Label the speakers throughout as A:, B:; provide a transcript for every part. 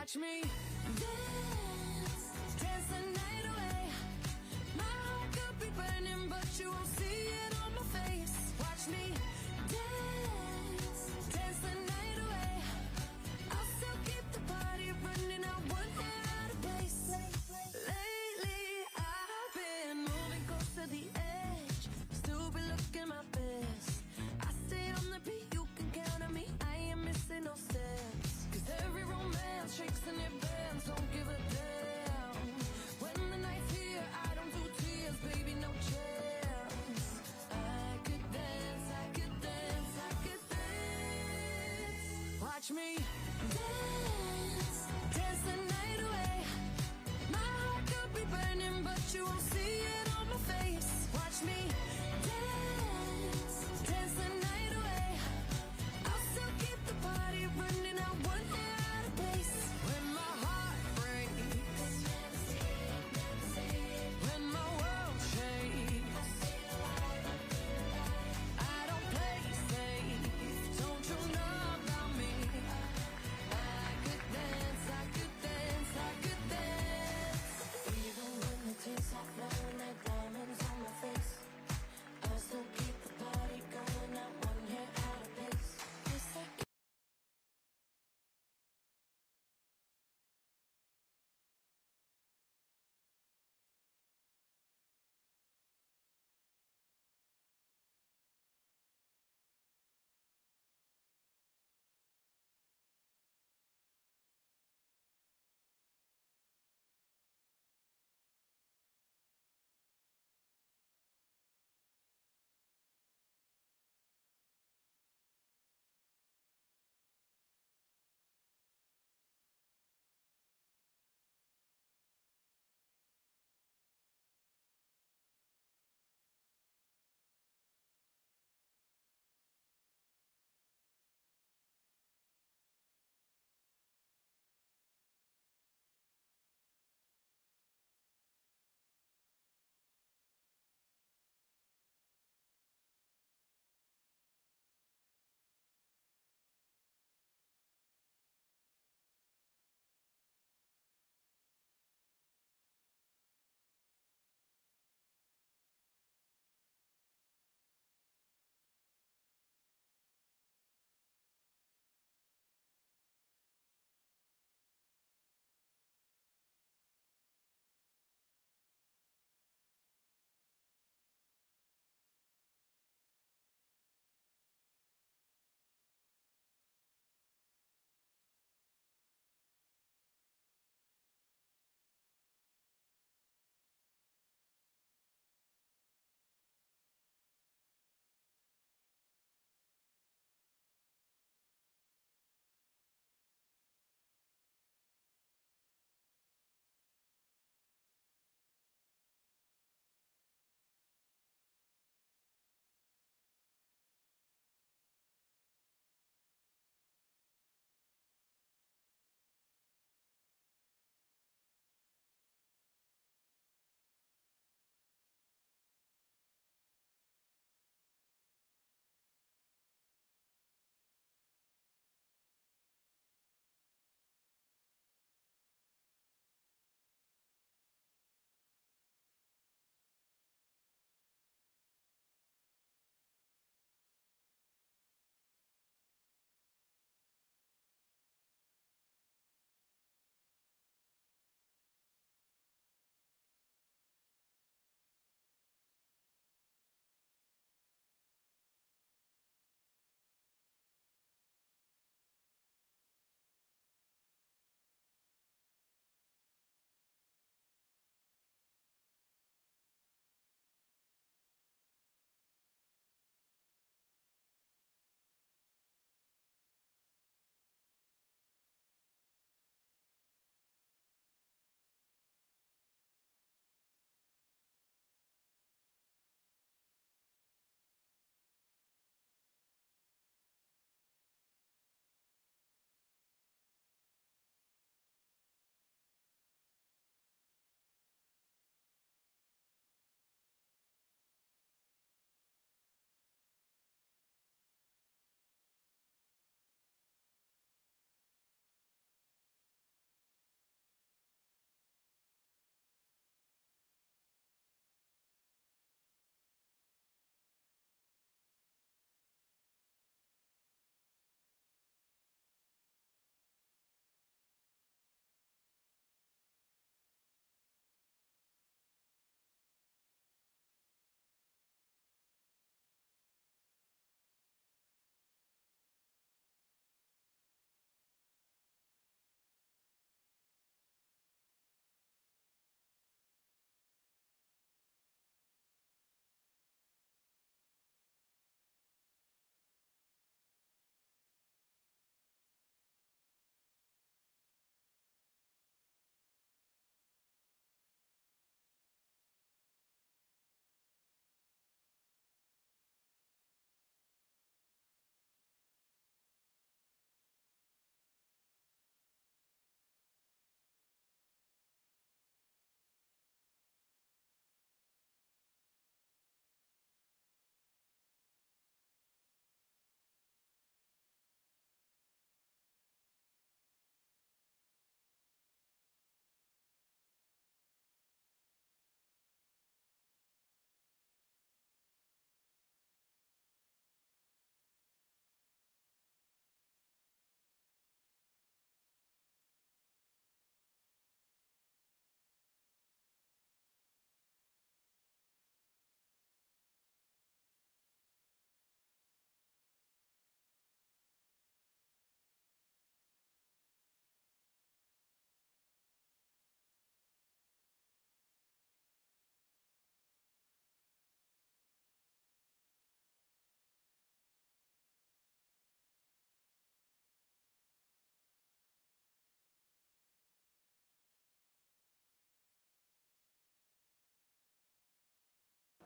A: Watch me dance, dance the night away. My heart could be burning, but you won't see it on my face. Watch me dance, dance the night away. I'll still keep the party running, I won't get out of place. Lately I've been moving close to the edge, still be looking my best. I stay on the beat, you can count on me, I ain't missing no steps. Cause every romance shakes and it bends, don't give a damn. When the night's here, I don't do tears, baby, no chance. I could dance, I could dance, I could dance. Watch me dance, dance the night away. My heart could be burning, but you won't see it on my face. Watch me dance, dance the night away. I'll still keep the party running, I won't get out of place. When my heart breaks, when my world shakes, I don't play safe, don't you know about me? I could dance, I could dance, I could dance. Even when the tears are flowing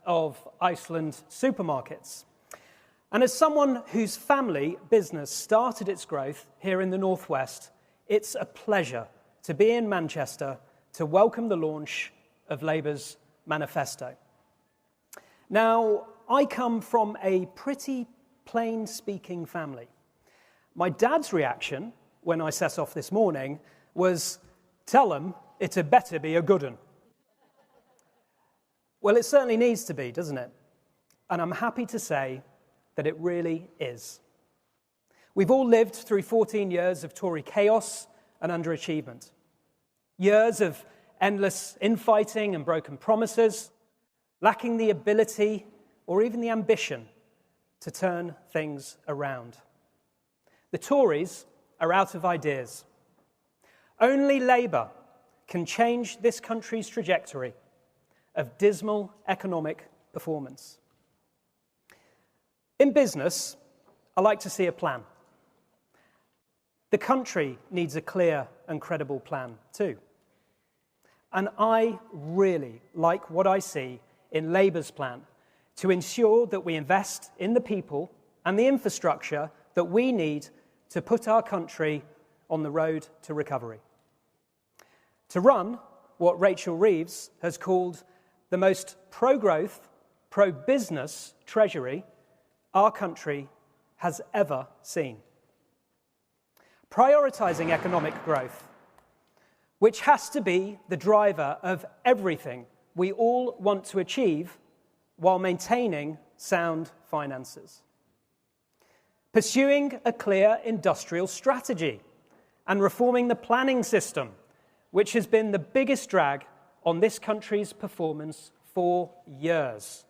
B: of Iceland supermarkets. And as someone whose family business started its growth here in the Northwest, it's a pleasure to be in Manchester to welcome the launch of Labour's manifesto. Now, I come from a pretty plain-speaking family. My dad's reaction when I set off this morning was, "Tell them it had better be a good un." Well, it certainly needs to be, doesn't it? And I'm happy to say that it really is. We've all lived through 14 years of Tory chaos and underachievement. Years of endless infighting and broken promises, lacking the ability or even the ambition to turn things around. The Tories are out of ideas. Only Labour can change this country's trajectory of dismal economic performance. In business, I like to see a plan. The country needs a clear and credible plan too. And I really like what I see in Labour's plan to ensure that we invest in the people and the infrastructure that we need to put our country on the road to recovery. To run what Rachel Reeves has called the most pro-growth, pro-business treasury our country has ever seen. Prioritising economic growth, which has to be the driver of everything we all want to achieve while maintaining sound finances. Pursuing a clear industrial strategy and reforming the planning system, which has been the biggest drag on this country's performance for years.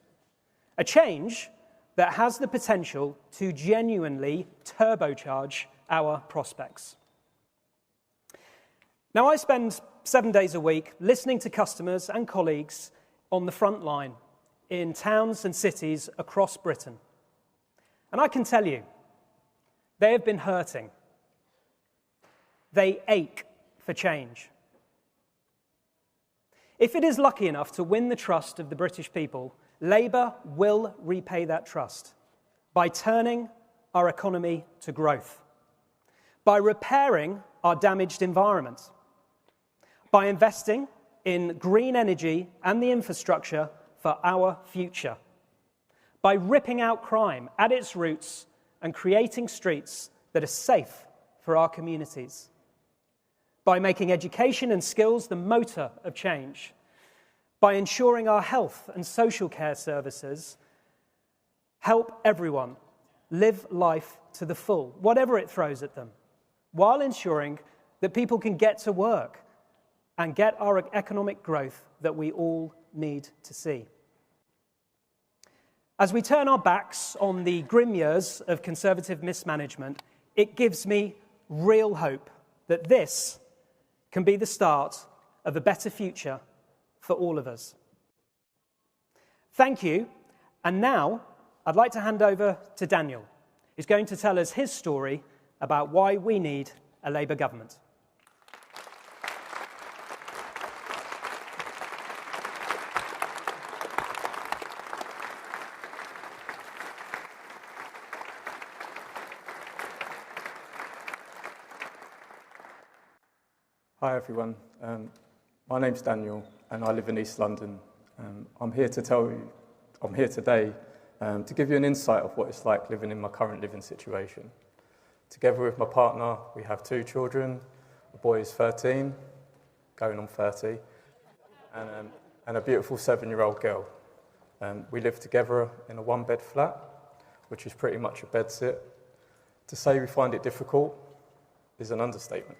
B: A change that has the potential to genuinely turbocharge our prospects. Now, I spend 7 days a week listening to customers and colleagues on the front line in towns and cities across Britain. And I can tell you, they have been hurting. They ache for change. If it is lucky enough to win the trust of the British people, Labour will repay that trust by turning our economy to growth, by repairing our damaged environment, by investing in green energy and the infrastructure for our future, by ripping out crime at its roots and creating streets that are safe for our communities, by making education and skills the motor of change, by ensuring our health and social care services help everyone live life to the full, whatever it throws at them, while ensuring that people can get to work and get our economic growth that we all need to see. As we turn our backs on the grim years of Conservative mismanagement, it gives me real hope that this can be the start of a better future for all of us. Thank you. And now I'd like to hand over to Daniel, who's going to tell us his story about why we need a Labour government.
C: Hi everyone, my name's Daniel and I live in East London. I'm here today to give you an insight of what it's like living in my current living situation. Together with my partner, we have 2 children. A boy is 13, going on 30, and a beautiful 7-year-old girl. We live together in a 1-bed flat, which is pretty much a bedsit. To say we find it difficult is an understatement.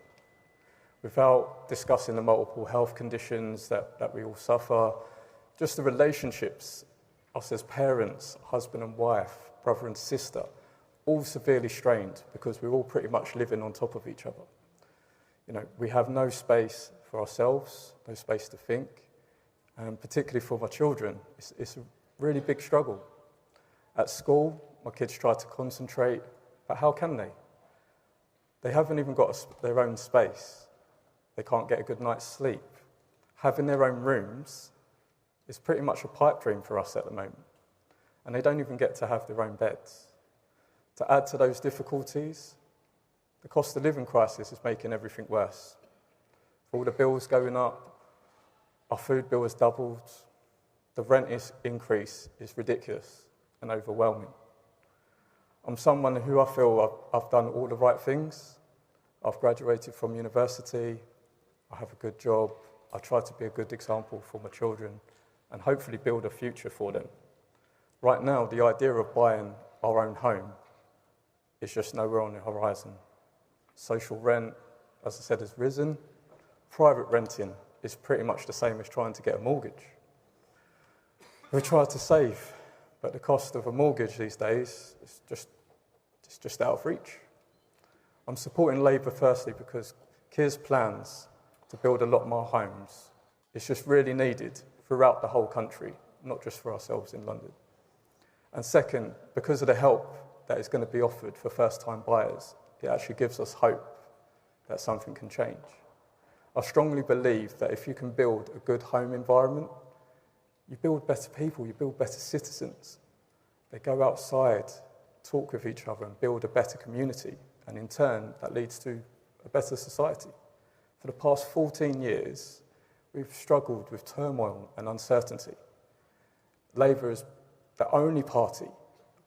C: Without discussing the multiple health conditions that we all suffer, just the relationships, us as parents, husband and wife, brother and sister, all severely strained because we're all pretty much living on top of each other. You know, we have no space for ourselves, no space to think, and particularly for my children, it's a really big struggle. At school, my kids try to concentrate, but how can they? They haven't even got their own space. They can't get a good night's sleep. Having their own rooms is pretty much a pipe dream for us at the moment. And they don't even get to have their own beds. To add to those difficulties, the cost of living crisis is making everything worse. For all the bills going up, our food bill has doubled, the rent increase is ridiculous and overwhelming. I'm someone who I feel I've done all the right things. I've graduated from university, I have a good job, I try to be a good example for my children and hopefully build a future for them. Right now, the idea of buying our own home is just nowhere on the horizon. Social rent, as I said, has risen. Private renting is pretty much the same as trying to get a mortgage. We try to save, but the cost of a mortgage these days is just out of reach. I'm supporting Labour firstly because Keir's plans to build a lot more homes is just really needed throughout the whole country, not just for ourselves in London. And second, because of the help that is going to be offered for first-time buyers, it actually gives us hope that something can change. I strongly believe that if you can build a good home environment, you build better people, you build better citizens. They go outside, talk with each other and build a better community, and in turn, that leads to a better society. For the past 14 years, we've struggled with turmoil and uncertainty. Labour is the only party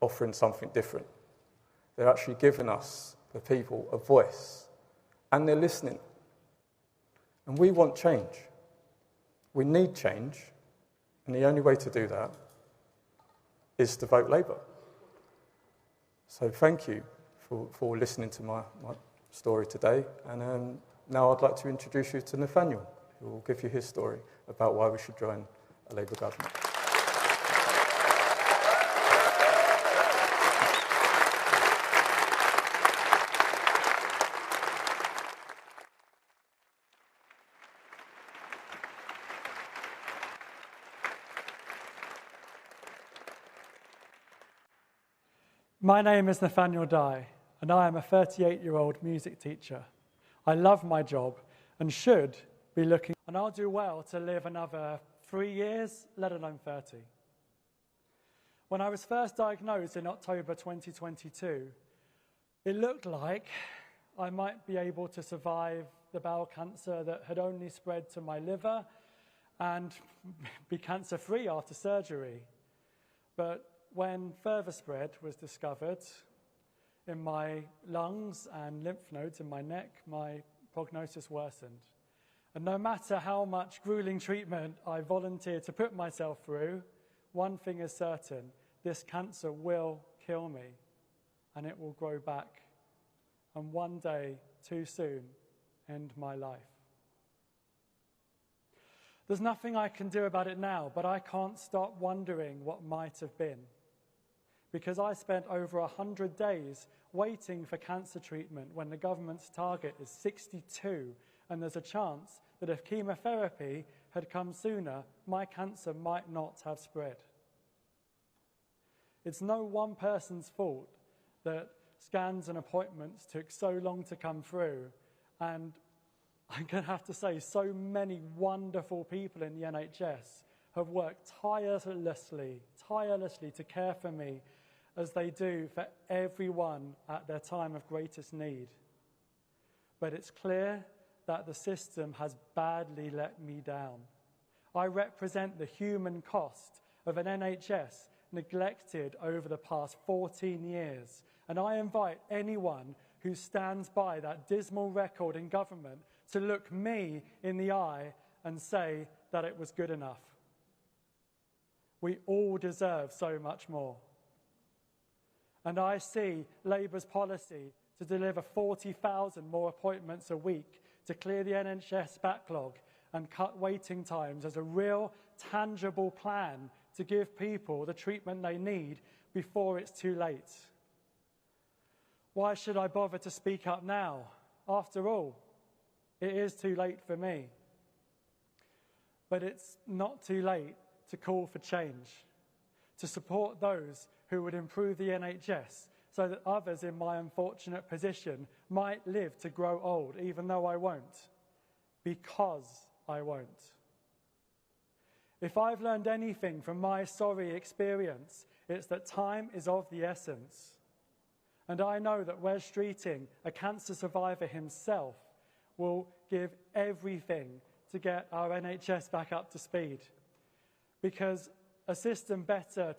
C: offering something different. They're actually giving us, the people, a voice, and they're listening. And we want change. We need change, and the only way to do that is to vote Labour. So thank you for listening to my story today, and now I'd like to introduce you to Nathaniel, who will give you his story about why we should join a Labour government.
D: My name is Nathaniel Dye, and I am a 38-year-old music teacher. I love my job and should be looking, and I'll do well to live another 3 years, let alone 30. When I was first diagnosed in October 2022, it looked like I might be able to survive the bowel cancer that had only spread to my liver and be cancer-free after surgery. But when further spread was discovered in my lungs and lymph nodes in my neck, my prognosis worsened. And no matter how much grueling treatment I volunteered to put myself through, one thing is certain: this cancer will kill me, and it will grow back, and one day, too soon, end my life. There's nothing I can do about it now, but I can't stop wondering what might have been. Because I spent over 100 days waiting for cancer treatment when the government's target is 62, and there's a chance that if chemotherapy had come sooner, my cancer might not have spread. It's no one person's fault that scans and appointments took so long to come through, and I'm going to have to say so many wonderful people in the NHS have worked tirelessly to care for me as they do for everyone at their time of greatest need. But it's clear that the system has badly let me down. I represent the human cost of an NHS neglected over the past 14 years, and I invite anyone who stands by that dismal record in government to look me in the eye and say that it was good enough. We all deserve so much more. And I see Labour's policy to deliver 40,000 more appointments a week to clear the NHS backlog and cut waiting times as a real, tangible plan to give people the treatment they need before it's too late. Why should I bother to speak up now? After all, it is too late for me. But it's not too late to call for change, to support those who would improve the NHS so that others in my unfortunate position might live to grow old, even though I won't, because I won't. If I've learned anything from my sorry experience, it's that time is of the essence. And I know that Wes Streeting, a cancer survivor himself, will give everything to get our NHS back up to speed. Because a system better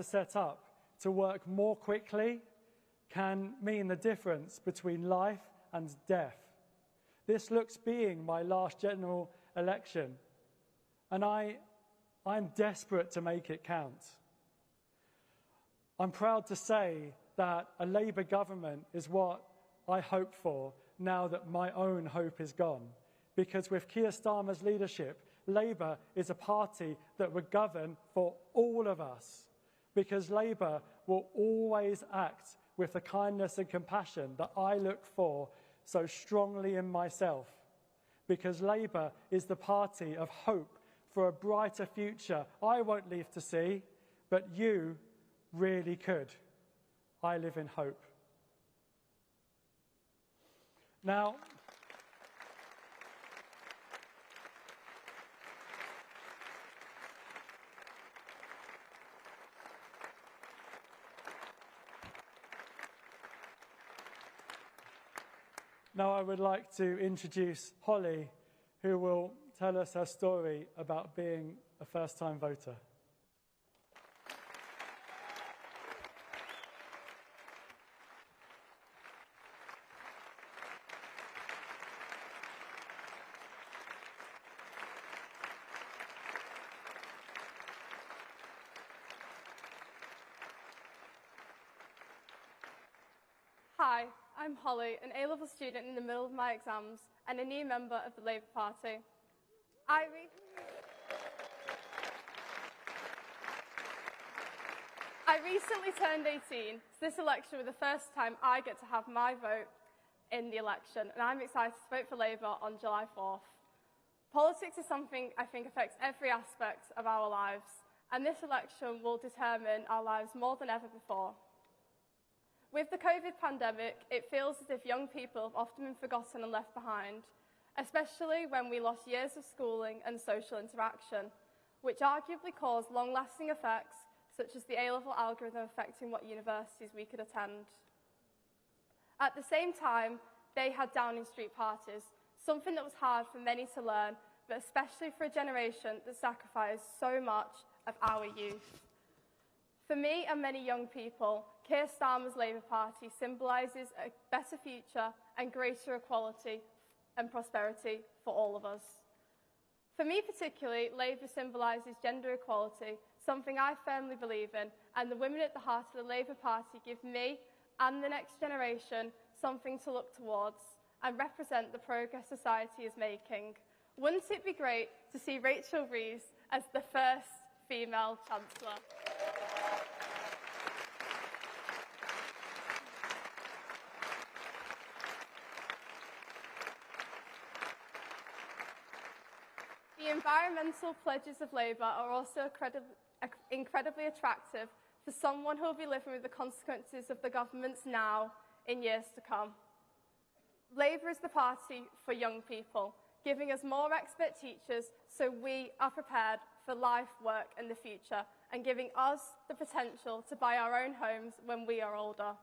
D: set up to work more quickly can mean the difference between life and death. This looks being my last general election, and I'm desperate to make it count. I'm proud to say that a Labour government is what I hope for now that my own hope is gone. Because with Keir Starmer's leadership, Labour is a party that would govern for all of us. Because Labour will always act with the kindness and compassion that I look for so strongly in myself. Because Labour is the party of hope for a brighter future I won't live to see, but you really could. I live in hope. Now, I would like to introduce Holly, who will tell us her story about being a first-time voter.
E: Hi, I'm Holly, an A-level student in the middle of my exams and a new member of the Labour Party. I recently turned 18, so this election was the first time I get to have my vote in the election, and I'm excited to vote for Labour on July 4th. Politics is something I think affects every aspect of our lives, and this election will determine our lives more than ever before. With the COVID pandemic, it feels as if young people have often been forgotten and left behind, especially when we lost years of schooling and social interaction, which arguably caused long-lasting effects, such as the A-level algorithm affecting what universities we could attend. At the same time, they had Downing Street parties, something that was hard for many to learn, but especially for a generation that sacrificed so much of our youth. For me and many young people, Keir Starmer's Labour Party symbolises a better future and greater equality and prosperity for all of us. For me particularly, Labour symbolises gender equality, something I firmly believe in, and the women at the heart of the Labour Party give me and the next generation something to look towards and represent the progress society is making. Wouldn't it be great to see Rachel Reeves as the first female Chancellor? The environmental pledges of Labour are also incredibly attractive for someone who will be living with the consequences of the government's now in years to come. Labour is the party for young people, giving us more expert teachers so we are prepared for life, work and the future, and giving us the potential to buy our own homes when we are older.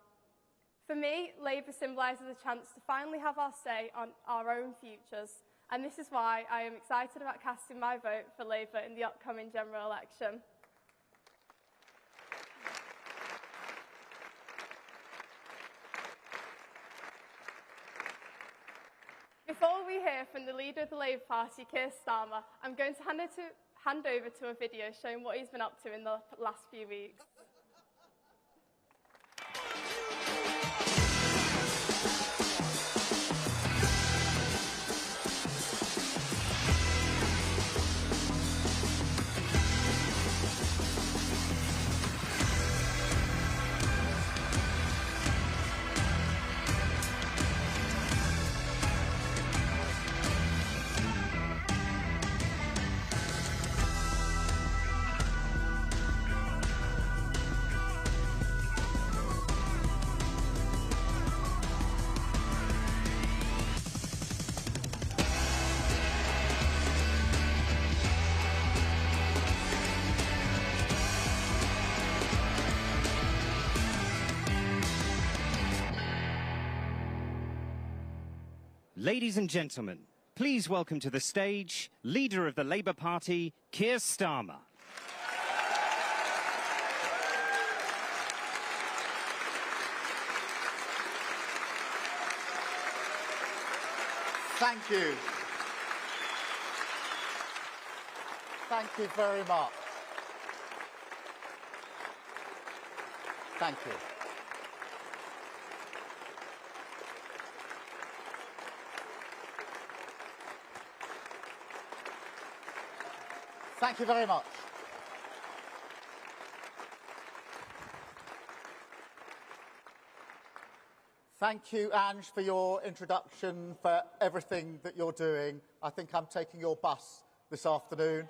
E: For me, Labour symbolises a chance to finally have our say on our own futures, and this is why I am excited about casting my vote for Labour in the upcoming general election. Before we hear from the leader of the Labour Party, Keir Starmer, I'm going to hand over to a video showing what he's been up to in the last few weeks.
F: Ladies and gentlemen, please welcome to the stage, leader of the Labour Party, Keir Starmer.
G: Thank you. Thank you very much. Thank you. Thank you very much. Thank you, Ange, for your introduction, for everything that you're doing. I think I'm taking your bus this afternoon.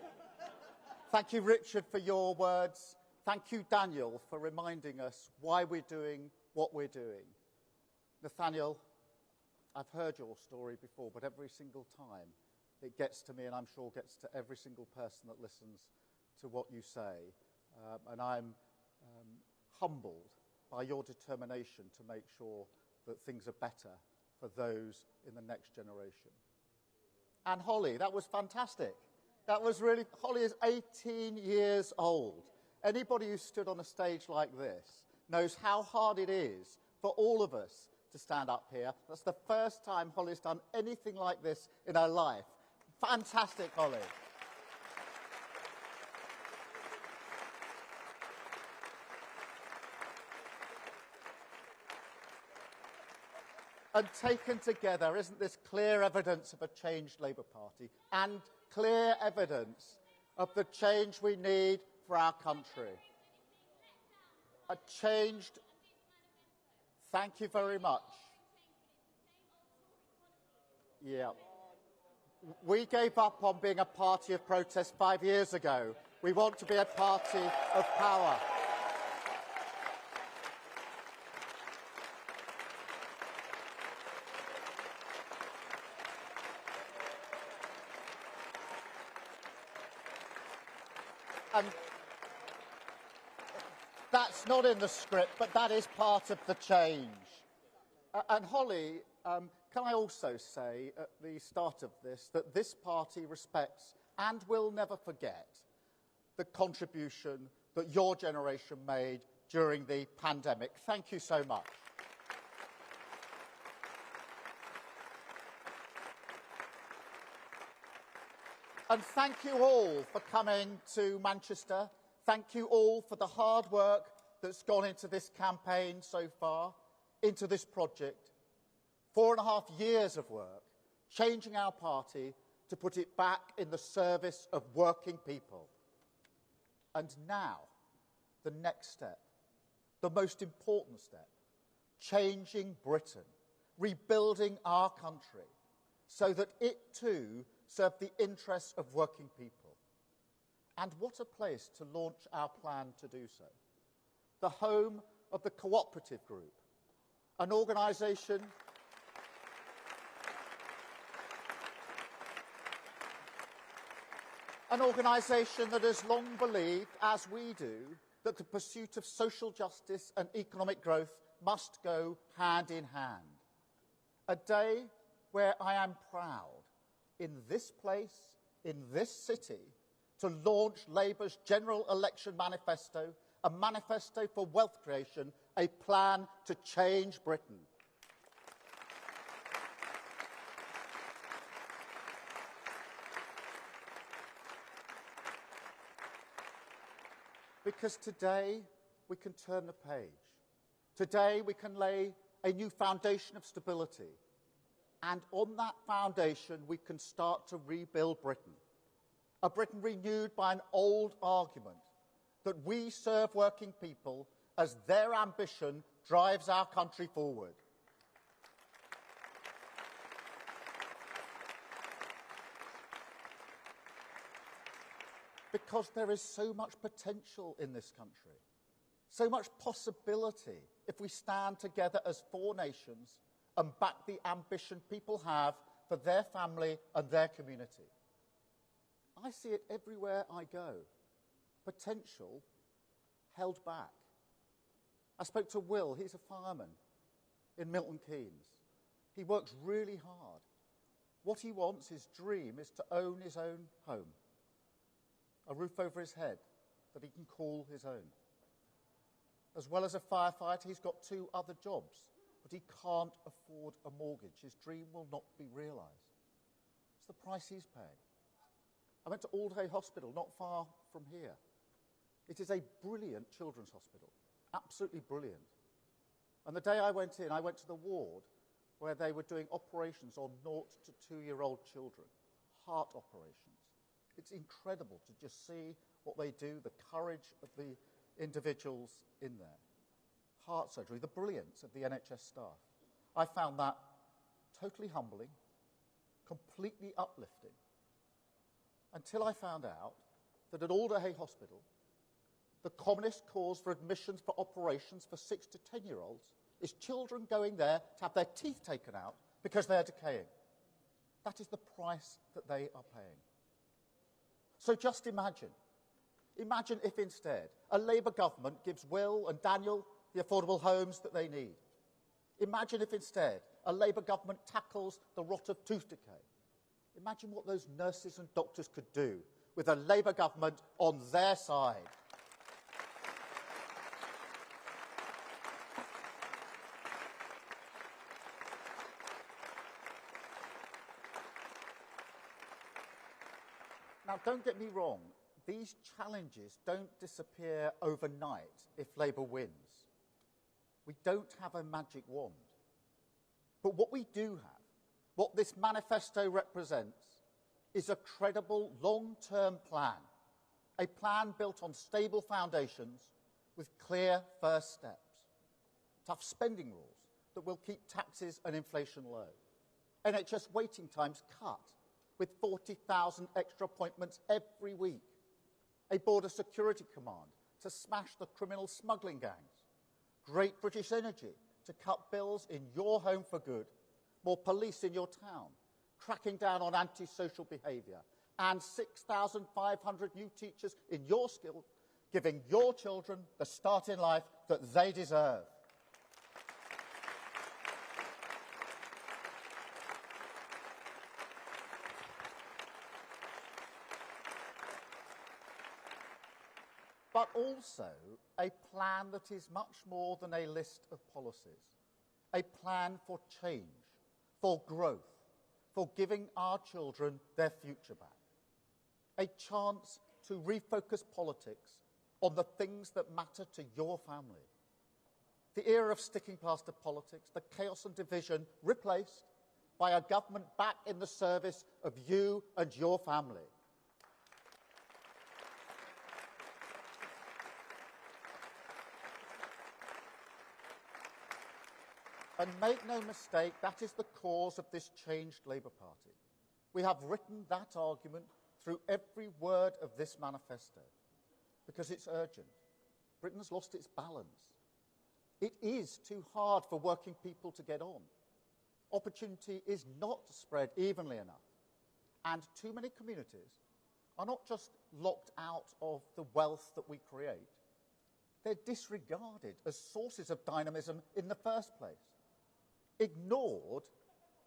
G: Thank you, Richard, for your words. Thank you, Daniel, for reminding us why we're doing what we're doing. Nathaniel, I've heard your story before, but every single time it gets to me, and I'm sure gets to every single person that listens to what you say. And I'm humbled by your determination to make sure that things are better for those in the next generation. And Holly, that was fantastic. That was really, Holly is 18 years old. Anybody who stood on a stage like this knows how hard it is for all of us to stand up here. That's the first time Holly's done anything like this in her life. Fantastic, Holly. And taken together, isn't this clear evidence of a changed Labour Party and clear evidence of the change we need for our country? A changed... Thank you very much. Yeah. We gave up on being a party of protest 5 years ago. We want to be a party of power. And that's not in the script, but that is part of the change. And Holly, can I also say at the start of this that this party respects and will never forget the contribution that your generation made during the pandemic. Thank you so much. And thank you all for coming to Manchester. Thank you all for the hard work that's gone into this campaign so far, into this project. 4.5 years of work, changing our party to put it back in the service of working people. And now, the next step, the most important step, changing Britain, rebuilding our country so that it too serve the interests of working people. And what a place to launch our plan to do so. The home of the Cooperative Group, an organisation that has long believed, as we do, that the pursuit of social justice and economic growth must go hand in hand. A day where I am proud, in this place, in this city, to launch Labour's general election manifesto, a manifesto for wealth creation, a plan to change Britain. Because today we can turn the page. Today we can lay a new foundation of stability. And on that foundation we can start to rebuild Britain. A Britain renewed by an old argument that we serve working people as their ambition drives our country forward. Because there is so much potential in this country, so much possibility if we stand together as 4 nations and back the ambition people have for their family and their community. I see it everywhere I go. Potential held back. I spoke to Will, he's a fireman in Milton Keynes. He works really hard. What he wants, his dream, is to own his own home, a roof over his head that he can call his own. As well as a firefighter, he's got 2 other jobs, but he can't afford a mortgage. His dream will not be realised. It's the price he's paying. I went to Alderhay Hospital, not far from here. It is a brilliant children's hospital, absolutely brilliant. And the day I went in, I went to the ward where they were doing operations on 0 to 2-year-old children, heart operations. It's incredible to just see what they do, the courage of the individuals in there. Heart surgery, the brilliance of the NHS staff. I found that totally humbling, completely uplifting, until I found out that at Alderhay Hospital, the commonest cause for admissions for operations for 6 to 10-year-olds is children going there to have their teeth taken out because they are decaying. That is the price that they are paying. So just imagine if instead a Labour government gives Will and Daniel the affordable homes that they need. Imagine if instead a Labour government tackles the rot of tooth decay. Imagine what those nurses and doctors could do with a Labour government on their side. Now, don't get me wrong, these challenges don't disappear overnight if Labour wins. We don't have a magic wand. But what we do have, what this manifesto represents, is a credible long-term plan, a plan built on stable foundations with clear first steps, tough spending rules that will keep taxes and inflation low, NHS waiting times cut with 40,000 extra appointments every week, a border security command to smash the criminal smuggling gangs, Great British Energy to cut bills in your home for good, more police in your town, cracking down on antisocial behaviour, and 6,500 new teachers in your school, giving your children the start in life that they deserve. But also a plan that is much more than a list of policies, a plan for change, for growth, for giving our children their future back, a chance to refocus politics on the things that matter to your family. The era of sticking plaster politics, the chaos and division replaced by a government back in the service of you and your family. And make no mistake, that is the cause of this changed Labour Party. We have written that argument through every word of this manifesto, because it's urgent. Britain's lost its balance. It is too hard for working people to get on. Opportunity is not spread evenly enough. And too many communities are not just locked out of the wealth that we create, they're disregarded as sources of dynamism in the first place. Ignored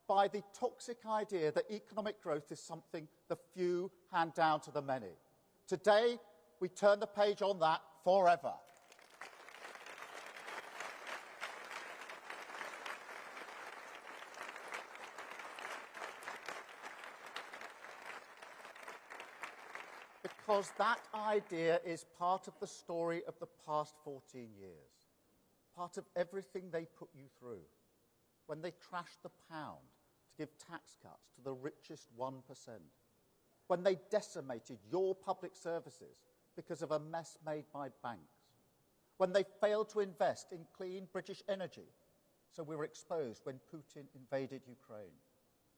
G: by the toxic idea that economic growth is something the few hand down to the many. Today, we turn the page on that forever. Because that idea is part of the story of the past 14 years, part of everything they put you through. When they trashed the pound to give tax cuts to the richest 1%, when they decimated your public services because of a mess made by banks, when they failed to invest in clean British energy, so we were exposed when Putin invaded Ukraine.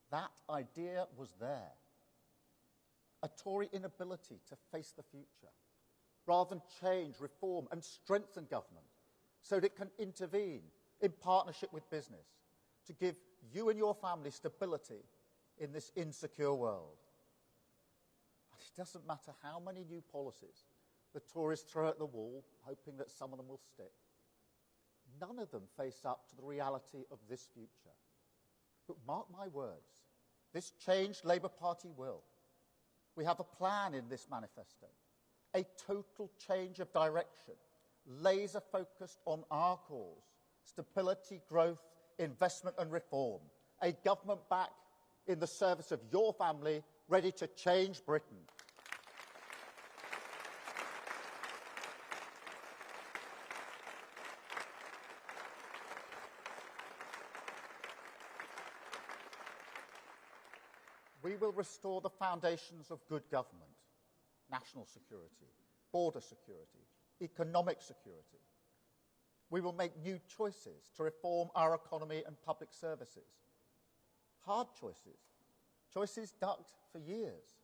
G: That idea was there. A Tory inability to face the future, rather than change, reform and strengthen government so that it can intervene in partnership with business, to give you and your family stability in this insecure world. And it doesn't matter how many new policies the Tories throw at the wall, hoping that some of them will stick. None of them face up to the reality of this future. But mark my words, This change Labour Party will. We have a plan in this manifesto, a total change of direction, laser focused on our cause, stability, growth, investment and reform, a government back in the service of your family, ready to change Britain. We will restore the foundations of good government, national security, border security, economic security. We will make new choices to reform our economy and public services. Hard choices, choices ducked for years.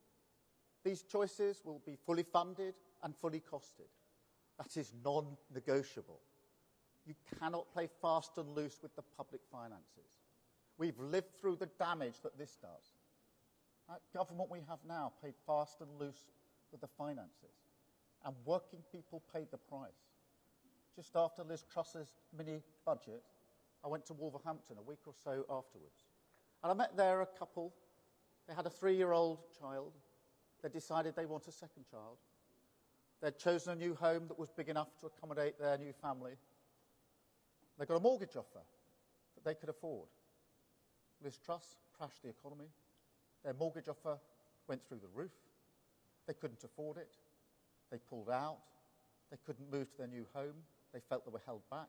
G: These choices will be fully funded and fully costed. That is non-negotiable. You cannot play fast and loose with the public finances. We've lived through the damage that this does. That government we have now paid fast and loose with the finances, and working people paid the price. Just after Liz Truss's mini-budget, I went to Wolverhampton a week or so afterwards, and I met there a couple. They had a 3-year-old child. They decided they want a second child. They'd chosen a new home that was big enough to accommodate their new family. They got a mortgage offer that they could afford. Liz Truss crashed the economy. Their mortgage offer went through the roof. They couldn't afford it. They pulled out. They couldn't move to their new home. They felt they were held back.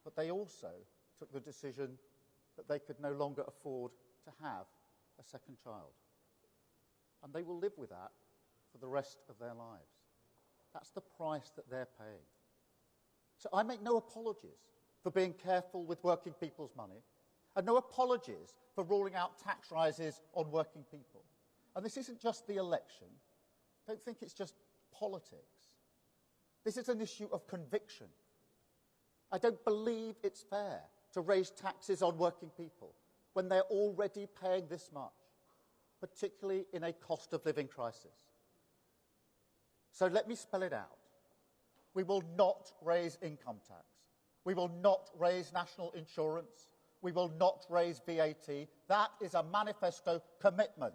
G: But they also took the decision that they could no longer afford to have a second child. And they will live with that for the rest of their lives. That's the price that they're paying. So I make no apologies for being careful with working people's money, and no apologies for ruling out tax rises on working people. And this isn't just the election. Don't think it's just politics. This is an issue of conviction. I don't believe it's fair to raise taxes on working people when they're already paying this much, particularly in a cost of living crisis. So let me spell it out. We will not raise income tax. We will not raise national insurance. We will not raise VAT. That is a manifesto commitment.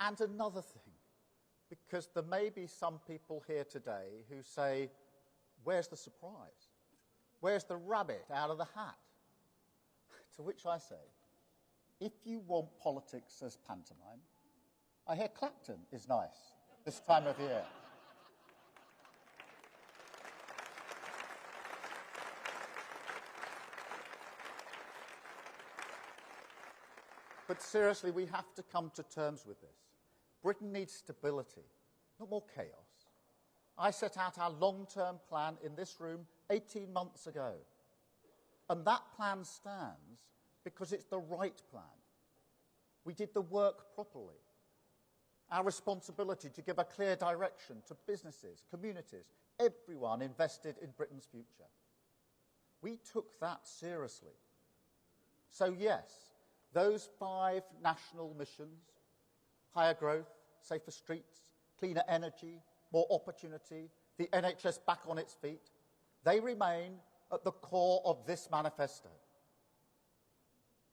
G: And another thing, because there may be some people here today who say, where's the surprise? Where's the rabbit out of the hat? To which I say, if you want politics as pantomime, I hear Clapton is nice this time of year. But seriously, we have to come to terms with this. Britain needs stability, not more chaos. I set out our long-term plan in this room 18 months ago. And that plan stands because it's the right plan. We did the work properly. Our responsibility to give a clear direction to businesses, communities, everyone invested in Britain's future. We took that seriously. So yes, those 5 national missions, higher growth, safer streets, cleaner energy, more opportunity, the NHS back on its feet, they remain at the core of this manifesto.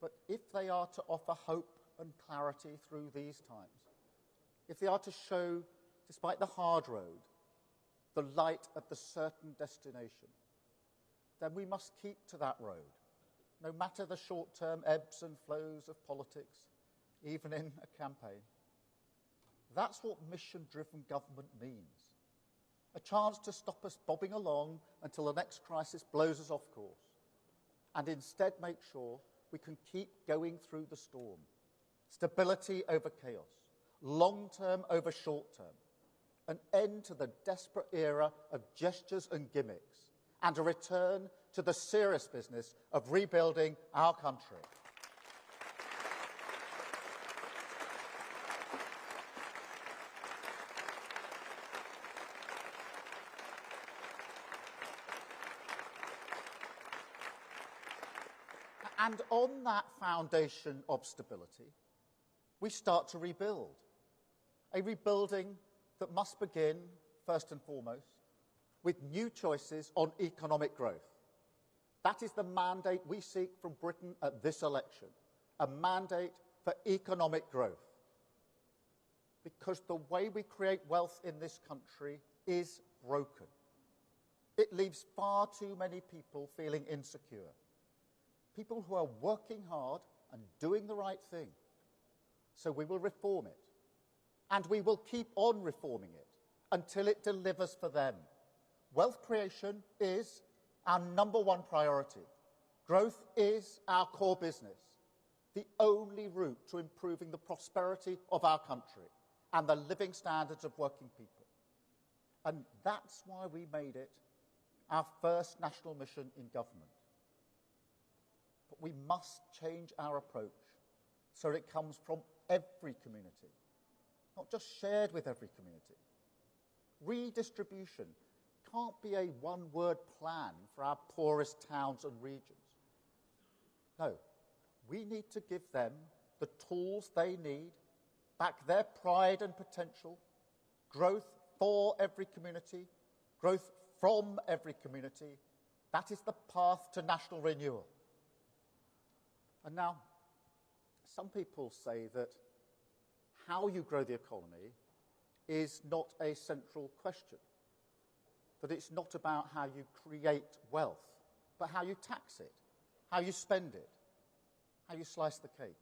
G: But if they are to offer hope and clarity through these times, if they are to show, despite the hard road, the light at the certain destination, then we must keep to that road, no matter the short-term ebbs and flows of politics, even in a campaign. That's what mission-driven government means. A chance to stop us bobbing along until the next crisis blows us off course, and instead make sure we can keep going through the storm. Stability over chaos, long-term over short-term, an end to the desperate era of gestures and gimmicks, and a return to the serious business of rebuilding our country. And on that foundation of stability, we start to rebuild. A rebuilding that must begin, first and foremost, with new choices on economic growth. That is the mandate we seek from Britain at this election, a mandate for economic growth. Because the way we create wealth in this country is broken. It leaves far too many people feeling insecure. People who are working hard and doing the right thing. So we will reform it. And we will keep on reforming it until it delivers for them. Wealth creation is our number one priority. Growth is our core business, the only route to improving the prosperity of our country and the living standards of working people. And that's why we made it our first national mission in government. But we must change our approach so it comes from every community, not just shared with every community. Redistribution can't be a one-word plan for our poorest towns and regions. No, we need to give them the tools they need, back their pride and potential, growth for every community, growth from every community. That is the path to national renewal. And now, some people say that how you grow the economy is not a central question, that it's not about how you create wealth, but how you tax it, how you spend it, how you slice the cake.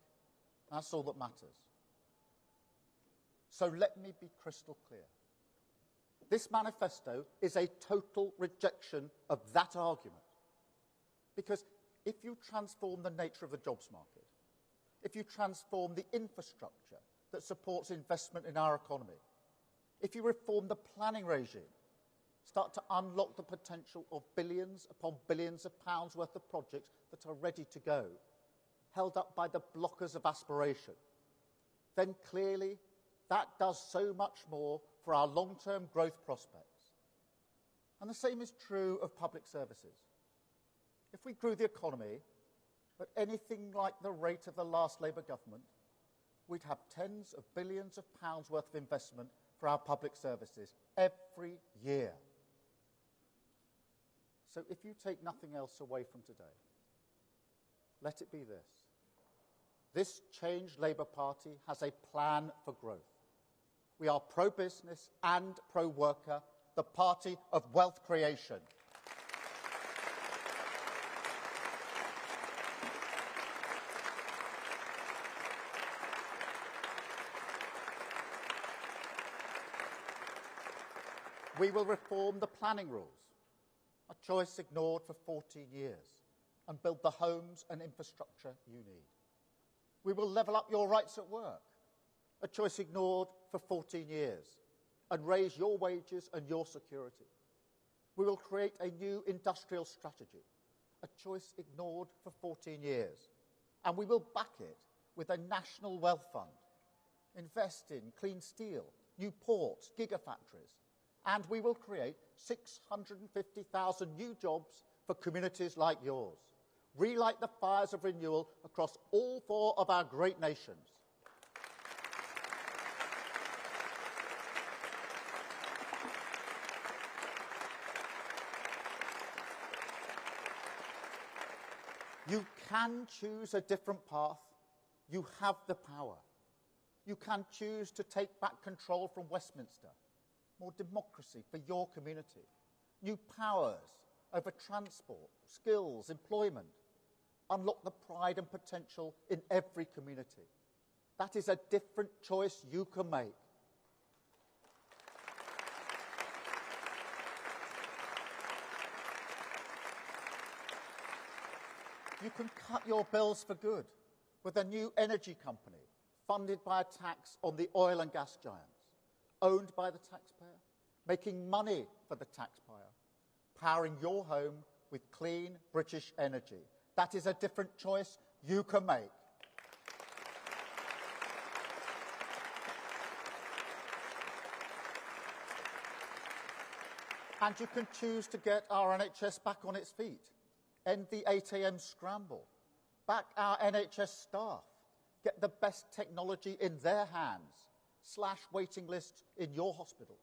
G: That's all that matters. So let me be crystal clear. This manifesto is a total rejection of that argument. Because if you transform the nature of the jobs market, if you transform the infrastructure that supports investment in our economy, if you reform the planning regime, start to unlock the potential of billions upon billions of pounds worth of projects that are ready to go, held up by the blockers of aspiration, then clearly that does so much more for our long-term growth prospects. And the same is true of public services. If we grew the economy at anything like the rate of the last Labour government, we'd have tens of billions of pounds worth of investment for our public services every year. So if you take nothing else away from today, let it be this. This changed Labour Party has a plan for growth. We are pro-business and pro-worker, the party of wealth creation. We will reform the planning rules, a choice ignored for 14 years, and build the homes and infrastructure you need. We will level up your rights at work, a choice ignored for 14 years, and raise your wages and your security. We will create a new industrial strategy, a choice ignored for 14 years, and we will back it with a national wealth fund, invest in clean steel, new ports, gigafactories, and we will create 650,000 new jobs for communities like yours. Relight the fires of renewal across all four of our great nations. You can choose a different path. You have the power. You can choose to take back control from Westminster. More democracy for your community. New powers over transport, skills, employment. Unlock the pride and potential in every community. That is a different choice you can make. You can cut your bills for good with a new energy company funded by a tax on the oil and gas giants, owned by the taxpayer, making money for the taxpayer, powering your home with clean British energy. That is a different choice you can make. And you can choose to get our NHS back on its feet, end the 8 a.m. scramble, back our NHS staff, get the best technology in their hands, slash waiting lists in your hospital,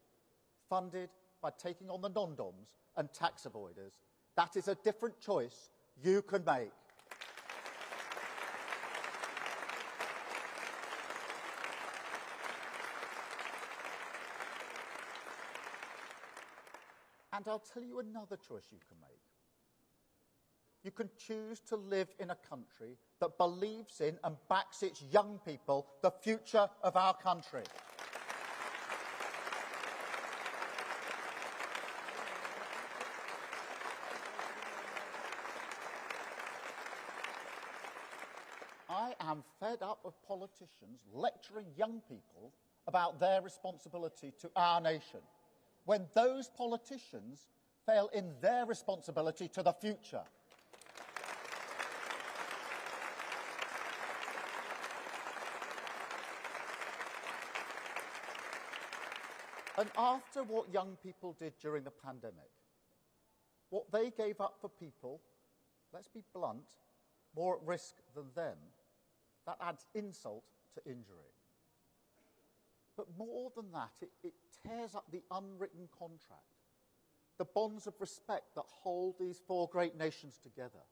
G: funded by taking on the non-doms and tax avoiders. That is a different choice you can make. And I'll tell you another choice you can make. You can choose to live in a country that believes in and backs its young people, the future of our country. I am fed up of politicians lecturing young people about their responsibility to our nation, when those politicians fail in their responsibility to the future. And after what young people did during the pandemic, what they gave up for people, let's be blunt, more at risk than them, that adds insult to injury. But more than that, it tears up the unwritten contract, the bonds of respect that hold these four great nations together,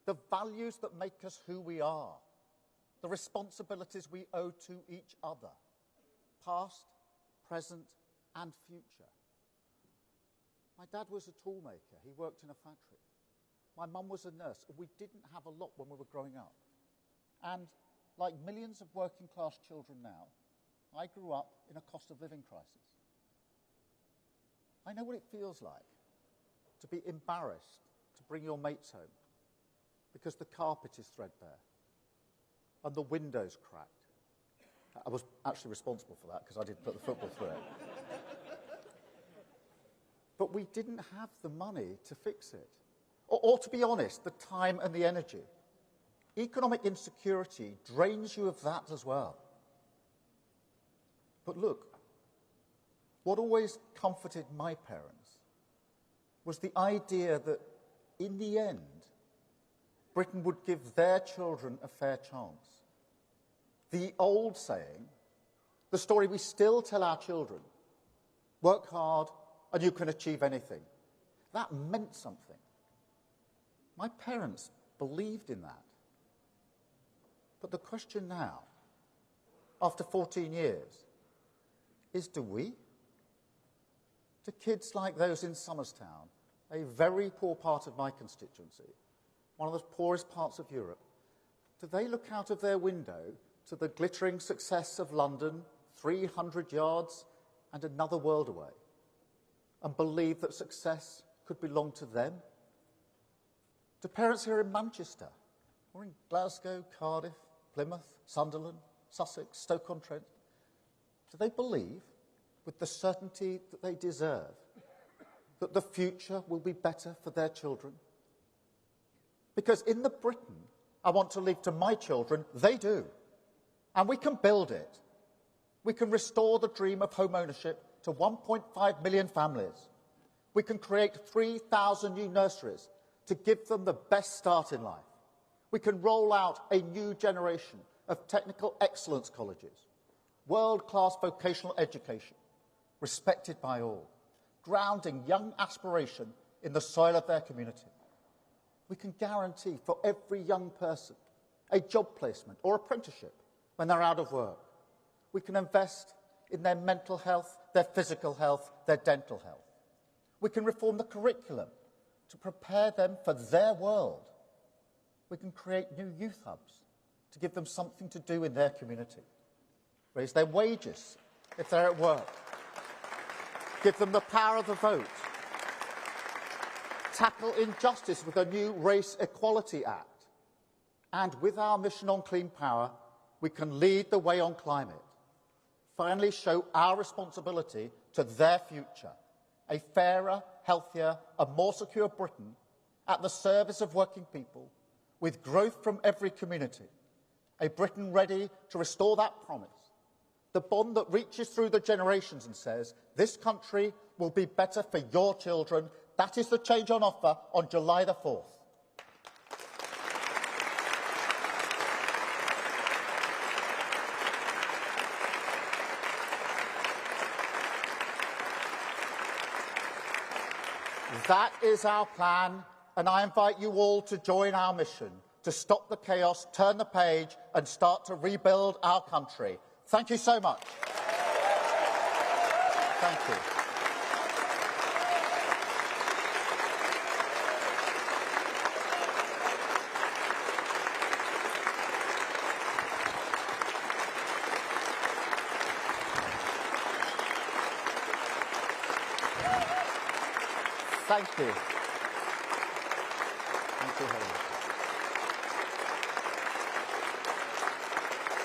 G: the values that make us who we are, the responsibilities we owe to each other, past, present and future. My dad was a toolmaker. He worked in a factory. My mum was a nurse. We didn't have a lot when we were growing up. And like millions of working class children now, I grew up in a cost of living crisis. I know what it feels like to be embarrassed to bring your mates home because the carpet is threadbare and the window's cracked. I was actually responsible for that because I didn't put the football through it. But we didn't have the money to fix it. Or to be honest, the time and the energy. Economic insecurity drains you of that as well. But look, what always comforted my parents was the idea that in the end, Britain would give their children a fair chance. The old saying, the story we still tell our children, work hard and you can achieve anything. That meant something. My parents believed in that. But the question now, after 14 years, is do we? Do kids like those in Somerstown, a very poor part of my constituency, one of the poorest parts of Europe, do they look out of their window to the glittering success of London, 300 yards and another world away, and believe that success could belong to them? Do parents here in Manchester, or in Glasgow, Cardiff, Plymouth, Sunderland, Sussex, Stoke-on-Trent, do they believe, with the certainty that they deserve, that the future will be better for their children? Because in the Britain I want to leave to my children, they do. And we can build it. We can restore the dream of home ownership to 1.5 million families. We can create 3,000 new nurseries to give them the best start in life. We can roll out a new generation of technical excellence colleges, world-class vocational education, respected by all, grounding young aspiration in the soil of their community. We can guarantee for every young person a job placement or apprenticeship when they're out of work. We can invest in their mental health, their physical health, their dental health. We can reform the curriculum to prepare them for their world. We can create new youth hubs to give them something to do in their community. Raise their wages if they're at work. Give them the power of the vote. Tackle injustice with a new Race Equality Act. And with our mission on clean power, we can lead the way on climate. Finally show our responsibility to their future. A fairer, healthier and more secure Britain at the service of working people, with growth from every community. A Britain ready to restore that promise. The bond that reaches through the generations and says, this country will be better for your children. That is the change on offer on July the 4th. That is our plan, and I invite you all to join our mission to stop the chaos, turn the page, and start to rebuild our country. Thank you so much. Thank you. Thank you. Thank you, Helen.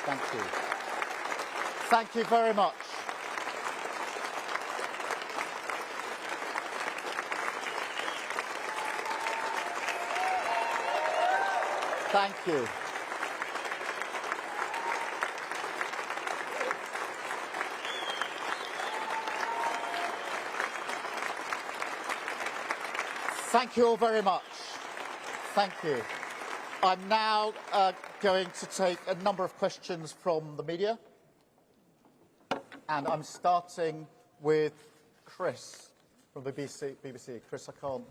G: Thank you. Thank you very much. Thank you. Thank you all very much. Thank you. I'm now going to take a number of questions from the media. And I'm starting with Chris from the BBC. Chris, I can't...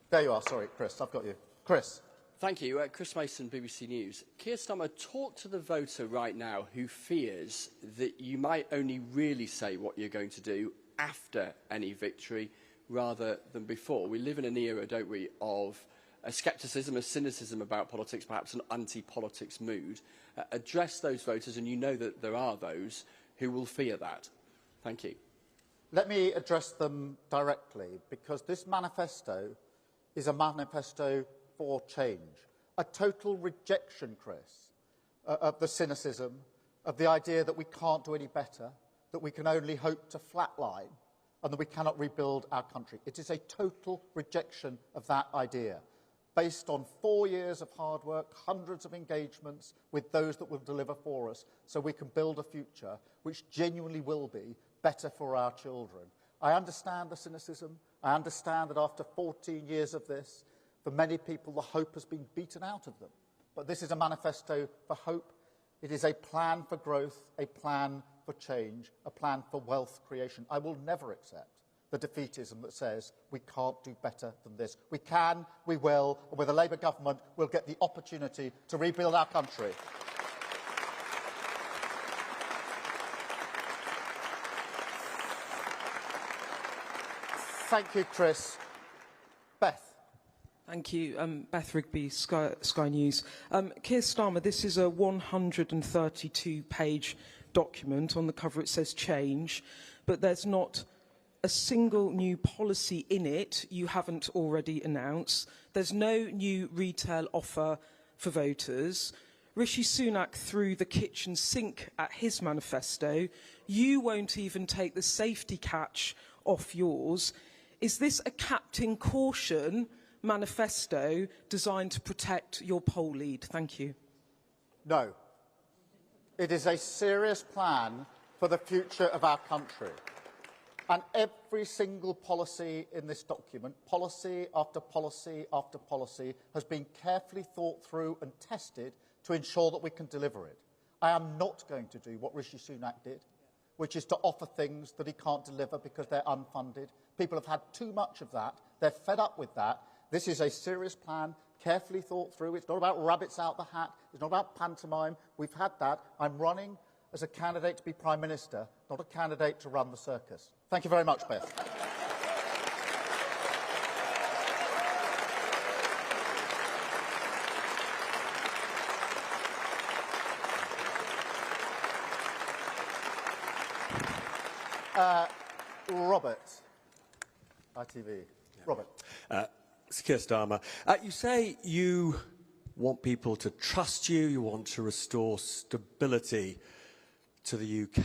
G: There you are. Sorry, Chris, I've got you. Chris.
H: Thank you. Chris Mason, BBC News. Keir Starmer, talk to the voter right now who fears that you might only really say what you're going to do after any victory rather than before. We live in an era, don't we, of a scepticism, a cynicism about politics, perhaps an anti-politics mood. Address those voters, and you know that there are those who will fear that. Thank you.
G: Let me address them directly, because this manifesto is a manifesto for change. A total rejection, Chris, of the cynicism, of the idea that we can't do any better, that we can only hope to flatline, and that we cannot rebuild our country. It is a total rejection of that idea, based on 4 years of hard work, hundreds of engagements with those that will deliver for us, so we can build a future which genuinely will be better for our children. I understand the cynicism. I understand that after 14 years of this, for many people, the hope has been beaten out of them. But this is a manifesto for hope. It is a plan for growth, a plan for change, a plan for wealth creation. I will never accept the defeatism that says we can't do better than this. We can, we will, and with a Labour government, we'll get the opportunity to rebuild our country. Thank you, Chris. Beth.
I: Thank you. Beth Rigby, Sky News. Keir Starmer, this is a 132-page document. On the cover it says change, but there's not a single new policy in it you haven't already announced. There's no new retail offer for voters. Rishi Sunak threw the kitchen sink at his manifesto. You won't even take the safety catch off yours. Is this a Captain Caution manifesto designed to protect your poll lead? Thank you.
G: No. It is a serious plan for the future of our country. And every single policy in this document, policy after policy after policy, has been carefully thought through and tested to ensure that we can deliver it. I am not going to do what Rishi Sunak did, which is to offer things that he can't deliver because they're unfunded. People have had too much of that. They're fed up with that. This is a serious plan, carefully thought through. It's not about rabbits out the hat. It's not about pantomime. We've had that. I'm running as a candidate to be Prime Minister, not a candidate to run the circus. Thank you very much, Beth. Robert, ITV. Robert.
J: Sir Keir Starmer, you say you want people to trust you, you want to restore stability to the UK.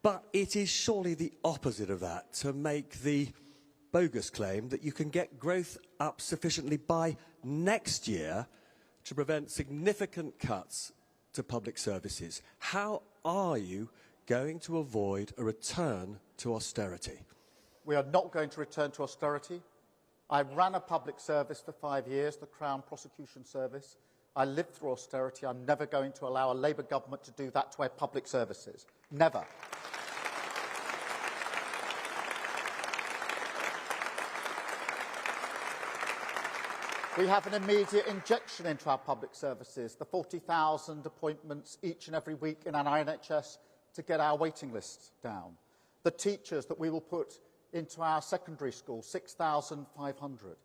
J: But it is surely the opposite of that to make the bogus claim that you can get growth up sufficiently by next year to prevent significant cuts to public services. How are you going to avoid a return to austerity?
G: We are not going to return to austerity. I ran a public service for 5 years, the Crown Prosecution Service. I lived through austerity. I'm never going to allow a Labour government to do that to our public services. Never. We have an immediate injection into our public services, the 40,000 appointments each and every week in our NHS to get our waiting lists down. The teachers that we will put into our secondary school, 6,500.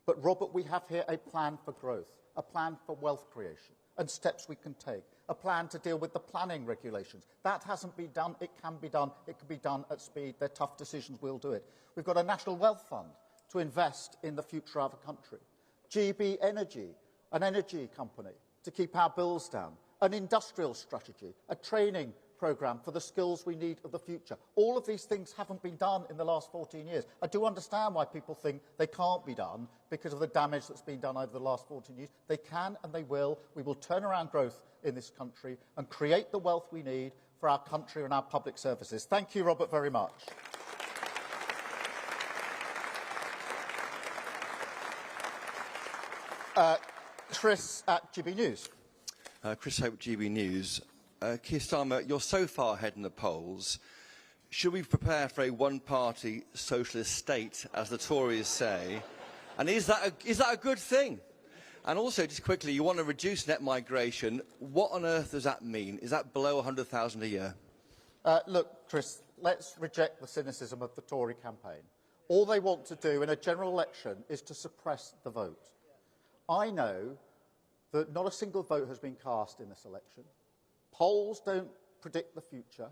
G: But, Robert, we have here a plan for growth, a plan for wealth creation and steps we can take, a plan to deal with the planning regulations. That hasn't been done. It can be done. It can be done at speed. They're tough decisions. We'll do it. We've got a national wealth fund to invest in the future of our country. GB Energy, an energy company to keep our bills down, an industrial strategy, a training programme for the skills we need of the future. All of these things haven't been done in the last 14 years. I do understand why people think they can't be done because of the damage that's been done over the last 14 years. They can and they will. We will turn around growth in this country and create the wealth we need for our country and our public services. Thank you, Robert, very much. Chris at GB News.
K: Chris Hope, GB News. Keir Starmer, you're so far ahead in the polls. Should we prepare for a one-party socialist state, as the Tories say? And is that a good thing? And also, just quickly, you want to reduce net migration. What on earth does that mean? Is that below 100,000 a year?
G: Look, Chris, let's reject the cynicism of the Tory campaign. All they want to do in a general election is to suppress the vote. I know that not a single vote has been cast in this election. Polls don't predict the future,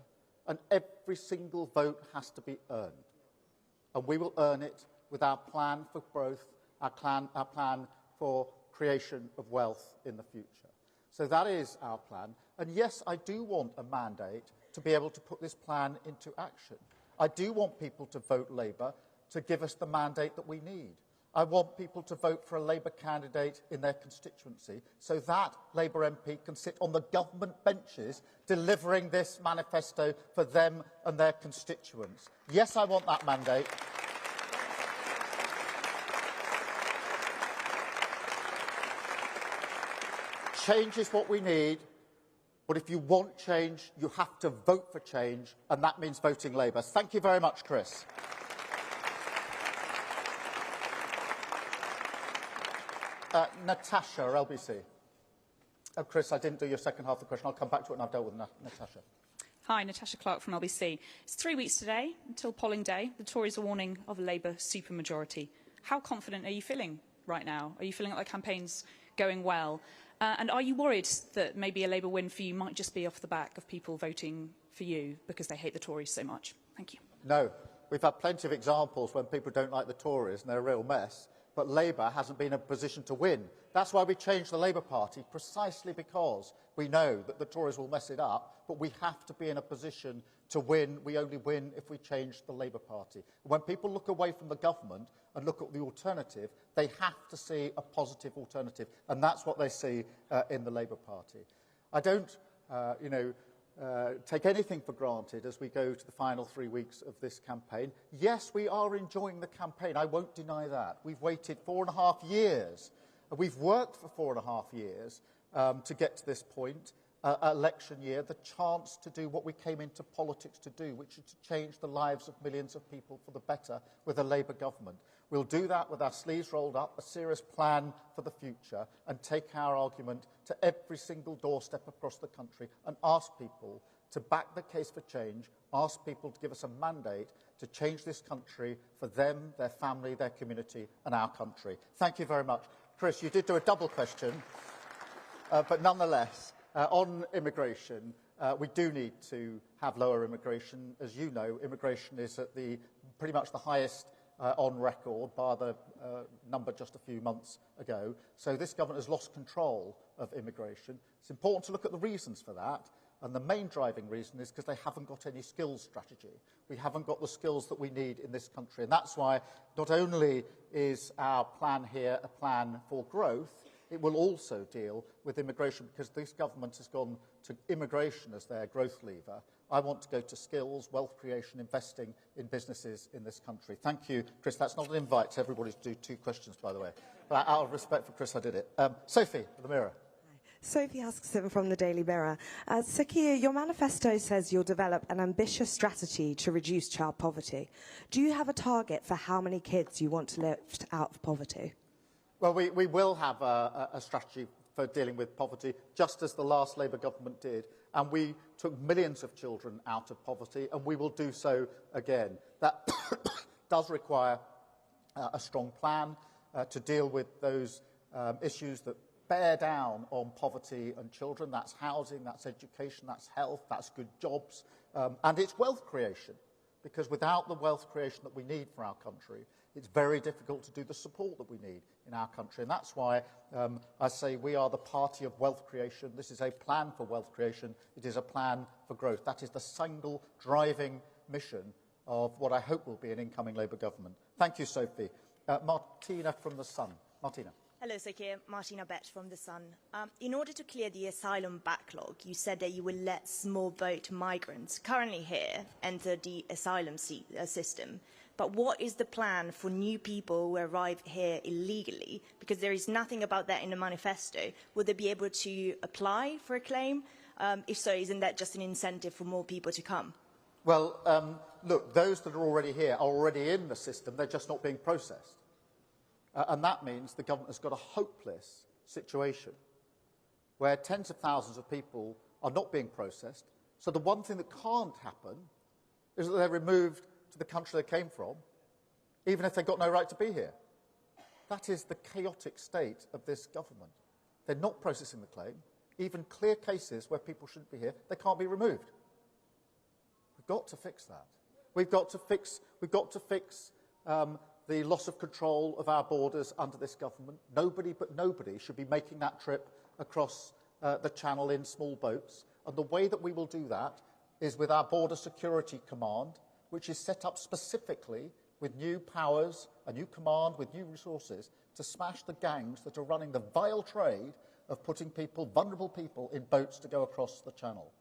G: and every single vote has to be earned. And we will earn it with our plan for growth, our plan for creation of wealth in the future. So that is our plan. And yes, I do want a mandate to be able to put this plan into action. I do want people to vote Labour to give us the mandate that we need. I want people to vote for a Labour candidate in their constituency so that Labour MP can sit on the government benches delivering this manifesto for them and their constituents. Yes, I want that mandate. Change is what we need, but if you want change, you have to vote for change, and that means voting Labour. Thank you very much, Chris. Natasha, LBC. Oh, Chris, I didn't do your second half of the question. I'll come back to it when I've dealt with Natasha.
L: Hi, Natasha Clark from LBC. It's 3 weeks today until polling day. The Tories are warning of a Labour supermajority. How confident are you feeling right now? Are you feeling like the campaign's going well? And are you worried that maybe a Labour win for you might just be off the back of people voting for you because they hate the Tories so much? Thank you.
G: No. We've had plenty of examples when people don't like the Tories and they're a real mess. But Labour hasn't been in a position to win. That's why we changed the Labour Party, precisely because we know that the Tories will mess it up, but we have to be in a position to win. We only win if we change the Labour Party. When people look away from the government and look at the alternative, they have to see a positive alternative, and that's what they see in the Labour Party. I don't, take anything for granted as we go to the final 3 weeks of this campaign. Yes, we are enjoying the campaign. I won't deny that. We've waited 4.5 years. We've worked for 4.5 years to get to this point, election year, the chance to do what we came into politics to do, which is to change the lives of millions of people for the better with a Labour government. We'll do that with our sleeves rolled up, a serious plan for the future, and take our argument to every single doorstep across the country and ask people to back the case for change, ask people to give us a mandate to change this country for them, their family, their community and our country. Thank you very much. Chris, you did do a double question, but nonetheless, on immigration, we do need to have lower immigration. As you know, immigration is at pretty much the highest on record, bar the number just a few months ago. So this government has lost control of immigration. It's important to look at the reasons for that. And the main driving reason is because they haven't got any skills strategy. We haven't got the skills that we need in this country. And that's why not only is our plan here a plan for growth, it will also deal with immigration, because this government has gone to immigration as their growth lever. I want to go to skills, wealth creation, investing in businesses in this country. Thank you, Chris. That's not an invite to everybody to do 2 questions, by the way. But out of respect for Chris, I did it. Sophie, the Mirror.
M: Sophie Huskisson from the Daily Mirror. Sir Keir, your manifesto says you'll develop an ambitious strategy to reduce child poverty. Do you have a target for how many kids you want to lift out of poverty?
G: Well, we will have a strategy for dealing with poverty, just as the last Labour government did. And we took millions of children out of poverty, and we will do so again. That does require a strong plan to deal with those issues that bear down on poverty and children. That's housing, that's education, that's health, that's good jobs, and it's wealth creation. Because without the wealth creation that we need for our country, it's very difficult to do the support that we need in our country. And that's why I say we are the party of wealth creation. This is a plan for wealth creation. It is a plan for growth. That is the single driving mission of what I hope will be an incoming Labour government. Thank you, Sophie. Martina from The Sun. Martina.
N: Hello, Sir Keir. Martina Bett from The Sun. In order to clear the asylum backlog, you said that you will let small boat migrants currently here enter the asylum system. But what is the plan for new people who arrive here illegally? Because there is nothing about that in the manifesto. Will they be able to apply for a claim? If so, isn't that just an incentive for more people to come?
G: Well, look, those that are already here are already in the system. They're just not being processed. And that means the government has got a hopeless situation where tens of thousands of people are not being processed. So the one thing that can't happen is that they're removed to the country they came from, even if they've got no right to be here. That is the chaotic state of this government. They're not processing the claim. Even clear cases where people shouldn't be here, they can't be removed. We've got to fix that. We've got to fix the loss of control of our borders under this government. Nobody but nobody should be making that trip across the channel in small boats. And the way that we will do that is with our Border Security Command, which is set up specifically with new powers, a new command with new resources to smash the gangs that are running the vile trade of putting people, vulnerable people, in boats to go across the channel.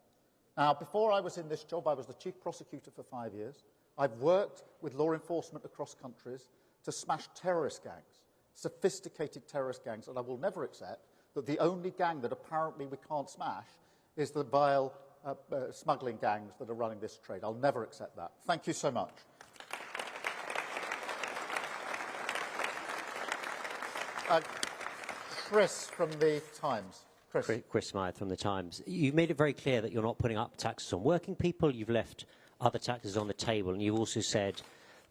G: Now, before I was in this job, I was the chief prosecutor for 5 years. I've worked with law enforcement across countries to smash terrorist gangs, sophisticated terrorist gangs, and I will never accept that the only gang that apparently we can't smash is the vile smuggling gangs that are running this trade. I'll never accept that. Thank you so much. Chris from The Times.
O: Chris Smythe from The Times. You've made it very clear that you're not putting up taxes on working people. You've left other taxes on the table, and you've also said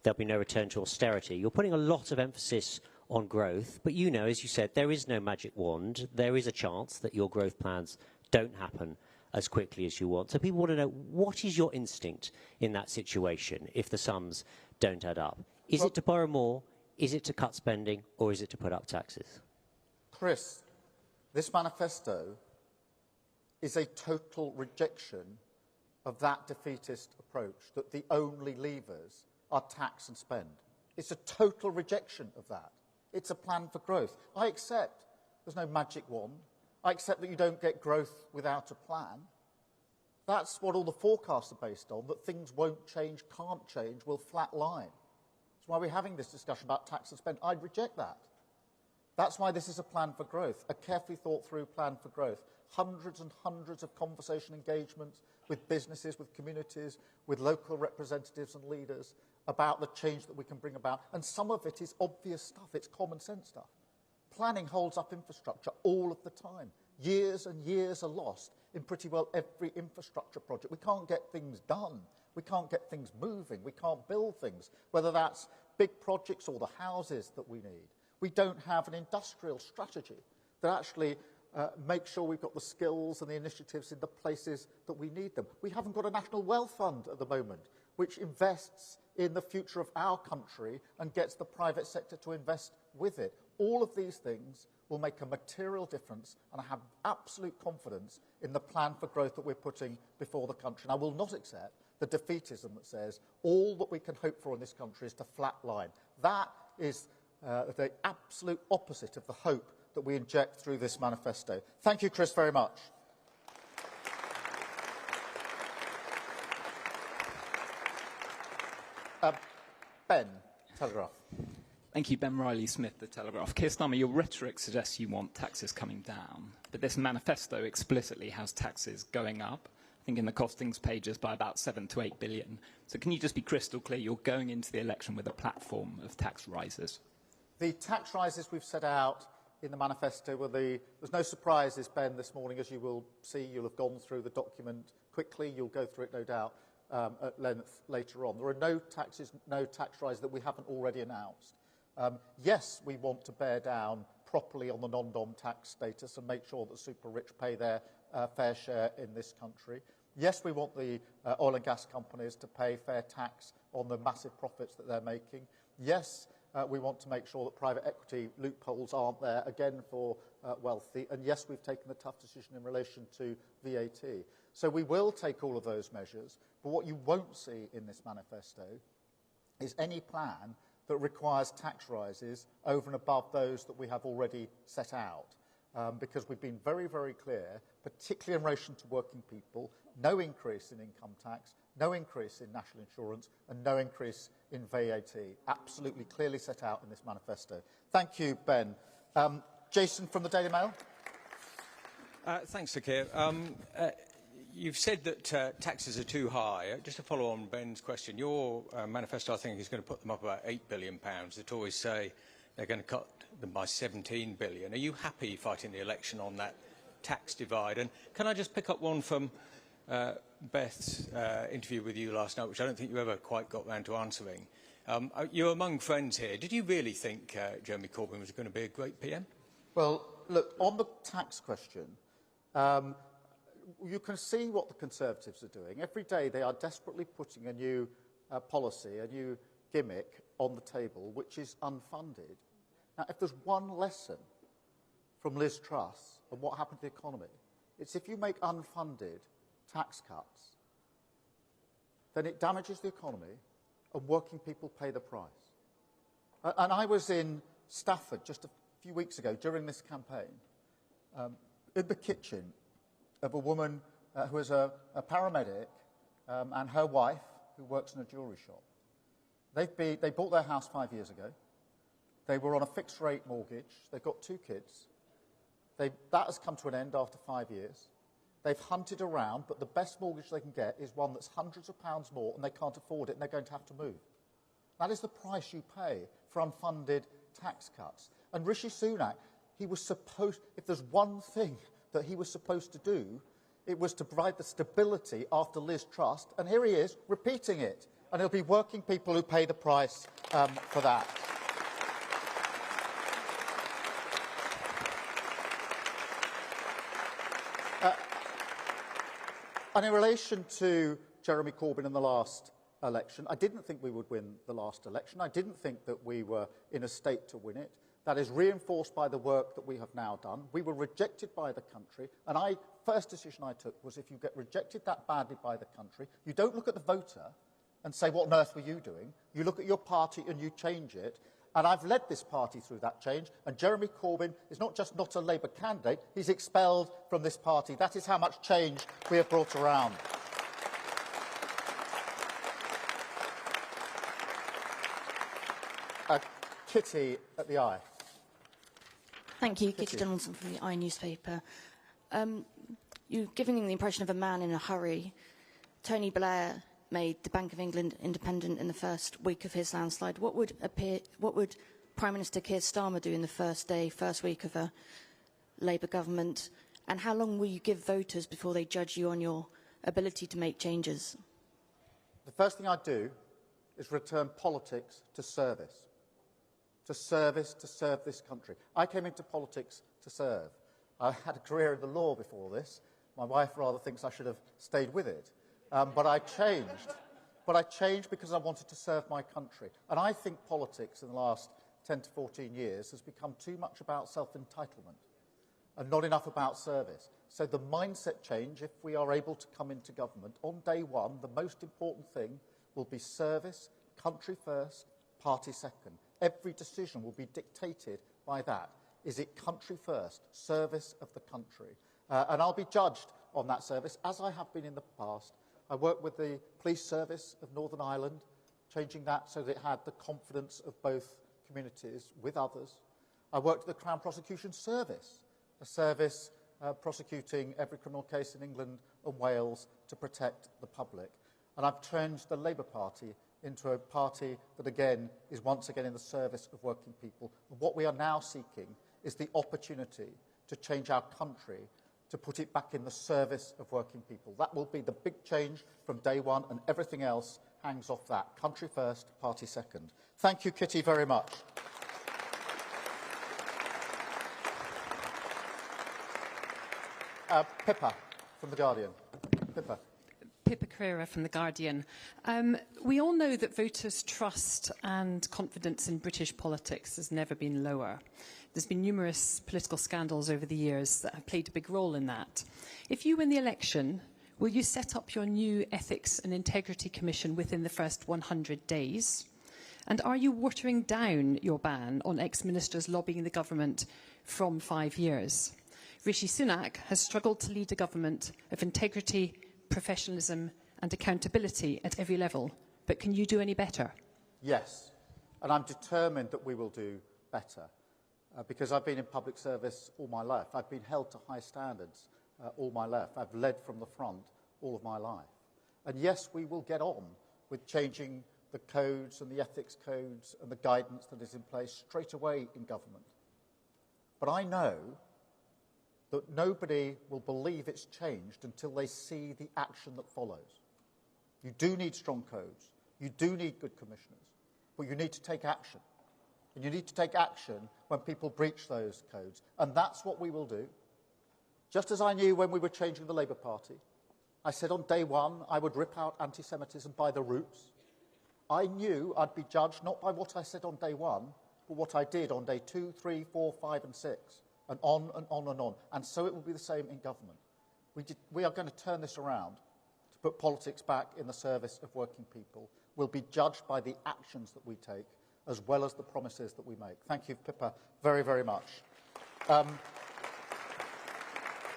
O: there'll be no return to austerity. You're putting a lot of emphasis on growth, but you know, as you said, there is no magic wand. There is a chance that your growth plans don't happen as quickly as you want. So people want to know, what is your instinct in that situation if the sums don't add up? Is it to borrow more? Is it to cut spending? Or is it to put up taxes?
G: Chris, this manifesto is a total rejection of that defeatist approach, that the only levers are tax and spend. It's a total rejection of that. It's a plan for growth. I accept there's no magic wand. I accept that you don't get growth without a plan. That's what all the forecasts are based on, that things won't change, can't change, will flatline. That's why we're having this discussion about tax and spend. I'd reject that. That's why this is a plan for growth, a carefully thought through plan for growth. Hundreds and hundreds of conversation engagements with businesses, with communities, with local representatives and leaders about the change that we can bring about. And some of it is obvious stuff, it's common sense stuff. Planning holds up infrastructure all of the time. Years and years are lost in pretty well every infrastructure project. We can't get things done. We can't get things moving. We can't build things, whether that's big projects or the houses that we need. We don't have an industrial strategy that actually makes sure we've got the skills and the initiatives in the places that we need them. We haven't got a national wealth fund at the moment, which invests in the future of our country and gets the private sector to invest with it. All of these things will make a material difference, and I have absolute confidence in the plan for growth that we're putting before the country. And I will not accept the defeatism that says all that we can hope for in this country is to flatline. That is the absolute opposite of the hope that we inject through this manifesto. Thank you, Chris, very much. Ben, Telegraph.
P: Thank you, Ben Riley-Smith, The Telegraph. Keir Starmer, your rhetoric suggests you want taxes coming down, but this manifesto explicitly has taxes going up, I think in the costings pages by about 7 to 8 billion. So can you just be crystal clear, you're going into the election with a platform of tax rises?
G: The tax rises we've set out in the manifesto were there's no surprises, Ben, this morning, as you will see. You'll have gone through the document quickly. You'll go through it, no doubt, at length later on. There are no taxes, no tax rises that we haven't already announced. Yes, we want to bear down properly on the non-dom tax status and make sure that super rich pay their fair share in this country. Yes, we want the oil and gas companies to pay fair tax on the massive profits that they're making. Yes, we want to make sure that private equity loopholes aren't there, again, for wealthy. And yes, we've taken the tough decision in relation to VAT. So we will take all of those measures. But what you won't see in this manifesto is any plan that requires tax rises over and above those that we have already set out. Because we've been very, very clear, particularly in relation to working people, no increase in income tax, no increase in national insurance, and no increase in VAT. Absolutely clearly set out in this manifesto. Thank you, Ben. Jason from the Daily Mail.
Q: Thanks, Sir Keir. You've said that taxes are too high. Just to follow on Ben's question, your manifesto, I think, is going to put them up about £8 billion. The Tories say they're going to cut them by £17 billion. Are you happy fighting the election on that tax divide? And can I just pick up one from Beth's interview with you last night, which I don't think you ever quite got round to answering. You're among friends here. Did you really think Jeremy Corbyn was going to be a great PM?
G: Well, look, on the tax question, you can see what the Conservatives are doing. Every day they are desperately putting a new policy, a new gimmick on the table, which is unfunded. Now, if there's one lesson from Liz Truss and what happened to the economy, it's if you make unfunded tax cuts, then it damages the economy and working people pay the price. And I was in Stafford just a few weeks ago during this campaign, in the kitchen of a woman who is a paramedic and her wife, who works in a jewellery shop. They bought their house 5 years ago. They were on a fixed-rate mortgage. They've got 2 kids. That has come to an end after 5 years. They've hunted around, but the best mortgage they can get is one that's hundreds of pounds more, and they can't afford it, and they're going to have to move. That is the price you pay for unfunded tax cuts. And Rishi Sunak, if there's one thing that he was supposed to do, it was to provide the stability after Liz Truss, and here he is repeating it. And it'll be working people who pay the price for that. And in relation to Jeremy Corbyn in the last election, I didn't think we would win the last election. I didn't think that we were in a state to win it. That is reinforced by the work that we have now done. We were rejected by the country, and first decision I took was if you get rejected that badly by the country, you don't look at the voter and say, what on earth were you doing? You look at your party and you change it. And I've led this party through that change, and Jeremy Corbyn is not just not a Labour candidate, he's expelled from this party. That is how much change we have brought around. Kitty at the Eye.
R: Thank you, Kitty Donaldson from the Eye newspaper. You're giving the impression of a man in a hurry. Tony Blair made the Bank of England independent in the first week of his landslide. What would Prime Minister Keir Starmer do in the first week of a Labour government? And how long will you give voters before they judge you on your ability to make changes?
G: The first thing I'd do is return politics to service. To serve this country. I came into politics to serve. I had a career in the law before this. My wife rather thinks I should have stayed with it. But I changed. But I changed because I wanted to serve my country. And I think politics in the last 10 to 14 years has become too much about self-entitlement and not enough about service. So the mindset change, if we are able to come into government, on day one, the most important thing will be service, country first, party second. Every decision will be dictated by that. Is it country first, service of the country? And I'll be judged on that service, as I have been in the past. I worked with the police service of Northern Ireland, changing that so that it had the confidence of both communities with others. I worked with the Crown Prosecution Service, a service prosecuting every criminal case in England and Wales to protect the public. And I've changed the Labour Party into a party that, again, is once again in the service of working people. And what we are now seeking is the opportunity to change our country, to put it back in the service of working people. That will be the big change from day one, and everything else hangs off that. Country first, party second. Thank you, Kitty, very much. Pippa from The Guardian. Pippa.
S: Pippa Crerar from The Guardian. We all know that voters' trust and confidence in British politics has never been lower. There's been numerous political scandals over the years that have played a big role in that. If you win the election, will you set up your new Ethics and Integrity Commission within the first 100 days? And are you watering down your ban on ex-ministers lobbying the government from 5 years? Rishi Sunak has struggled to lead a government of integrity, professionalism and accountability at every level. But can you do any better?
G: Yes, and I'm determined that we will do better. Because I've been in public service all my life. I've been held to high standards all my life. I've led from the front all of my life. And yes, we will get on with changing the codes and the ethics codes and the guidance that is in place straight away in government. But I know that nobody will believe it's changed until they see the action that follows. You do need strong codes. You do need good commissioners. But you need to take action. And you need to take action when people breach those codes. And that's what we will do. Just as I knew when we were changing the Labour Party, I said on day one I would rip out anti-Semitism by the roots. I knew I'd be judged not by what I said on day one, but what I did on day 2, 3, 4, 5 and 6, and on and on and on. And so it will be the same in government. We are going to turn this around to put politics back in the service of working people. We'll be judged by the actions that we take, as well as the promises that we make. Thank you, Pippa, very, very much.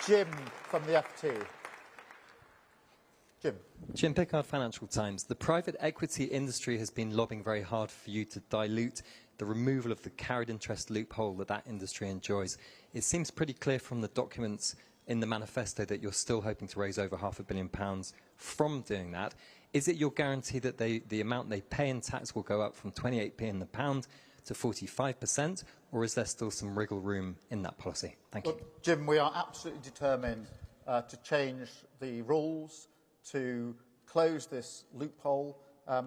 G: Jim from the FT.
T: Jim Pickard, Financial Times. The private equity industry has been lobbying very hard for you to dilute the removal of the carried interest loophole that industry enjoys. It seems pretty clear from the documents in the manifesto that you're still hoping to raise over £500 million from doing that. Is it your guarantee that the amount they pay in tax will go up from 28p in the pound to 45%, or is there still some wriggle room in that policy? Thank you.
G: Jim, we are absolutely determined to change the rules, to close this loophole,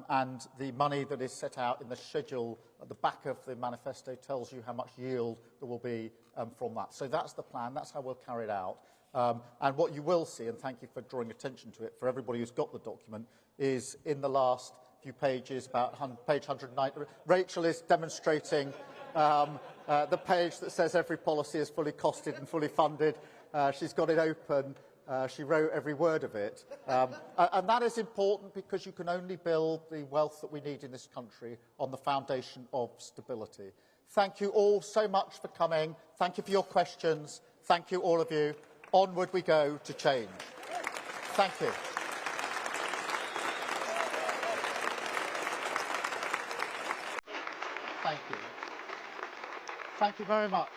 G: and the money that is set out in the schedule at the back of the manifesto tells you how much yield there will be from that. So that's the plan, that's how we'll carry it out. And what you will see, and thank you for drawing attention to it, for everybody who's got the document, is in the last few pages, about page 190, Rachel is demonstrating the page that says every policy is fully costed and fully funded. She's got it open. She wrote every word of it. And that is important because you can only build the wealth that we need in this country on the foundation of stability. Thank you all so much for coming. Thank you for your questions. Thank you, all of you. Onward we go to change. Thank you. Thank you. Thank you very much.